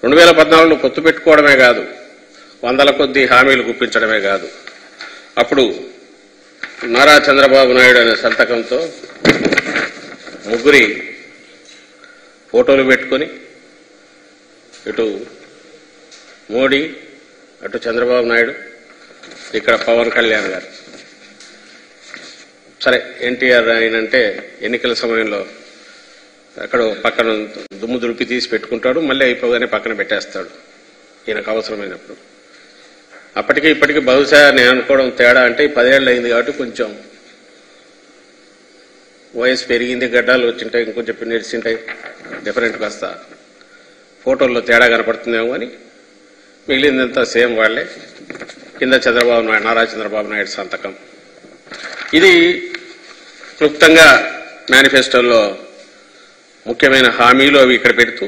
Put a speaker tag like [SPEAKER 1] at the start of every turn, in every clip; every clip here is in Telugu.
[SPEAKER 1] 2014లో పొత్తు పెట్టుకోవడమే కాదు, వందల కొద్దీ హామీలు గుప్పించడమే కాదు, అప్పుడు నారా చంద్రబాబు నాయుడు అనే సంతకంతో ముగ్గురి ఫోటోలు పెట్టుకొని ఇటు మోడీ, అటు చంద్రబాబు నాయుడు, ఇక్కడ పవన్ కళ్యాణ్ గారు. సరే, ఎన్టీఆర్ ఆయనంటే ఎన్నికల సమయంలో అక్కడ పక్కన దుమ్ము దులిపి తీసి పెట్టుకుంటాడు, మళ్ళీ అయిపోగానే పక్కన పెట్టేస్తాడు ఈయనకు అవసరమైనప్పుడు. అప్పటికి ఇప్పటికీ బహుశా నేను అనుకోవడం తేడా అంటే 10 ఏళ్ళు అయింది కాబట్టి కొంచెం వయసు పెరిగింది, గడ్డాలు వచ్చింటాయి, ఇంకొంచెం నెరిసింటాయి, డిఫరెంట్ కాస్త ఫోటోల్లో తేడా కనపడుతుందేమో అని మిగిలిందంతా సేమ్ వాళ్లే. కింద చంద్రబాబు నాయుడు, నారా చంద్రబాబు నాయుడు సంతకం. ఇది క్లుప్తంగా మేనిఫెస్టోలో ముఖ్యమైన హామీలు అవి ఇక్కడ పెడుతూ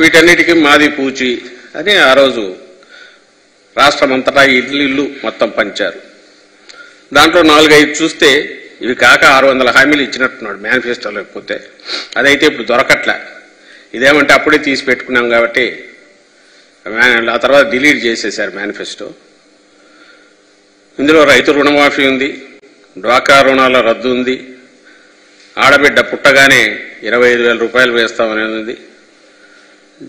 [SPEAKER 1] వీటన్నిటికీ మాది పూచి అని ఆ రోజు రాష్ట్రమంతటా ఇల్లు మొత్తం పంచారు. దాంట్లో 4-5 చూస్తే ఇవి కాక 600 హామీలు ఇచ్చినట్టున్నాడు మేనిఫెస్టోలో. లేకపోతే అదైతే ఇప్పుడు దొరకట్లే. ఇదేమంటే అప్పుడే తీసి పెట్టుకున్నాం కాబట్టి ఆ తర్వాత డిలీట్ చేసేశారు మేనిఫెస్టో. ఇందులో రైతు రుణమాఫీ ఉంది, డ్వాక్రా రుణాల రద్దు ఉంది, ఆడబిడ్డ పుట్టగానే 25,000 రూపాయలు వేస్తామని ఉంది,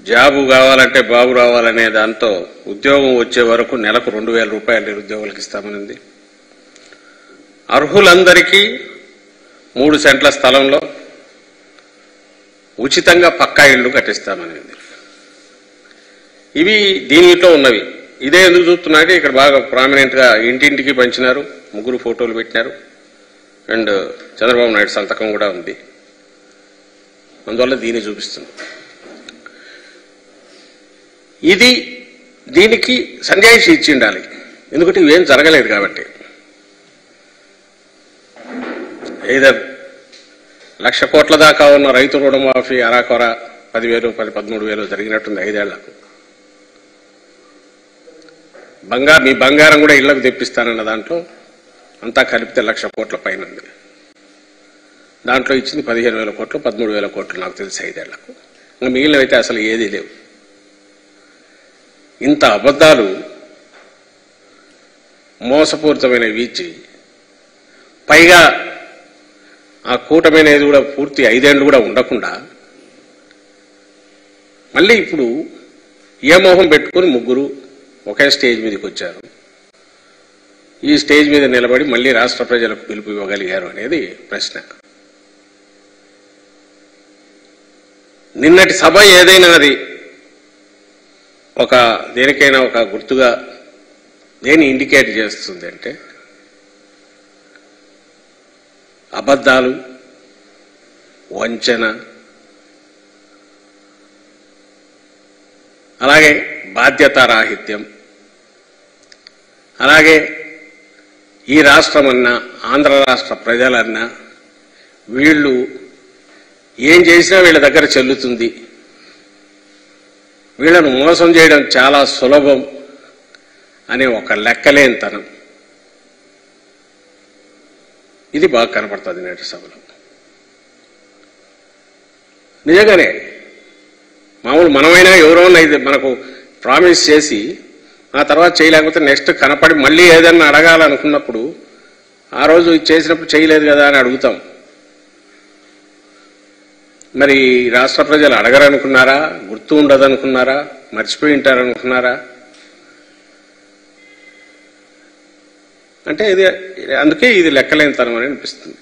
[SPEAKER 1] జాబు కావాలంటే బాబు రావాలనే దాంతో ఉద్యోగం వచ్చే వరకు నెలకు 2,000 రూపాయలు నిరుద్యోగులకు ఇస్తామని ఉంది, అర్హులందరికీ 3 సెంట్ల స్థలంలో ఉచితంగా పక్కా ఇళ్లు కట్టిస్తామని ఉంది. ఇవి దీనిలో ఉన్నవి. ఇదే ఎందుకు చూస్తున్నారంటే ఇక్కడ బాగా ప్రామినెంట్ గా ఇంటింటికి పంచినారు, ముగ్గురు ఫోటోలు పెట్టినారు, అండ్ చంద్రబాబు నాయుడు సంతకం కూడా ఉంది. అందువల్ల దీన్ని చూపిస్తుంది. దీనికి సంజాయిషి ఇచ్చి ఉండాలి, ఎందుకంటే ఇవేం జరగలేదు కాబట్టి. ఏదో 1,00,000 కోట్ల దాకా ఉన్న రైతు రుణమాఫీ అరాకొర 10,000, 13,000 జరిగినట్టుంది 5 ఏళ్లకు. మీ బంగారం కూడా ఇళ్లకు తెప్పిస్తానన్న దాంట్లో అంతా కలిపితే 1,00,000 కోట్ల పైన ఉంది. దాంట్లో ఇచ్చింది 15,000 కోట్లు, 13,000 కోట్లు నాకు తెలిసి 5 ఏళ్లకు. ఇంకా మిగిలినవైతే అసలు ఏదీ లేవు. ఇంత అబద్ధాలు, మోసపూరితమైనవి ఇచ్చి పైగా ఆ కూటమి అనేది కూడా పూర్తి 5 ఏళ్లు కూడా ఉండకుండా మళ్ళీ ఇప్పుడు ఏ మోహం పెట్టుకుని ముగ్గురు ఒకే స్టేజ్ మీదకి వచ్చారు. ఈ స్టేజ్ మీద నిలబడి మళ్ళీ రాష్ట్ర ప్రజలకు పిలుపు ఇవ్వగలిగారు అనేది ప్రశ్న. నిన్నటి సభ ఏదైనా అది దేనికైనా ఒక గుర్తుగా దేని ఇండికేట్ చేస్తుంది అంటే అబద్ధాలు, వంచన, అలాగే బాధ్యతారాహిత్యం, అలాగే ఈ రాష్ట్రమన్నా ఆంధ్ర రాష్ట్ర ప్రజలన్నా వీళ్ళు ఏం చేసినా వీళ్ళ దగ్గర చెల్లుతుంది, వీళ్ళను మోసం చేయడం చాలా సులభం అనే ఒక లెక్కలేనితనం ఇది బాగా కనపడుతుంది నేటి సభలో. నిజంగానే మామూలు మనమైనా ఎవరైనా ఇది మనకు ప్రామిస్ చేసి ఆ తర్వాత చేయలేకపోతే నెక్స్ట్ కనపడి మళ్ళీ ఏదన్నా అడగాలనుకున్నప్పుడు ఆ రోజు చేసినప్పుడు చేయలేదు కదా అని అడుగుతాం. మరి రాష్ట్ర ప్రజలు అడగరనుకున్నారా, గుర్తు ఉండదనుకున్నారా, మర్చిపోయి ఉంటారనుకున్నారా? అంటే అందుకే ఇది లెక్కలేనితనం అని అనిపిస్తుంది.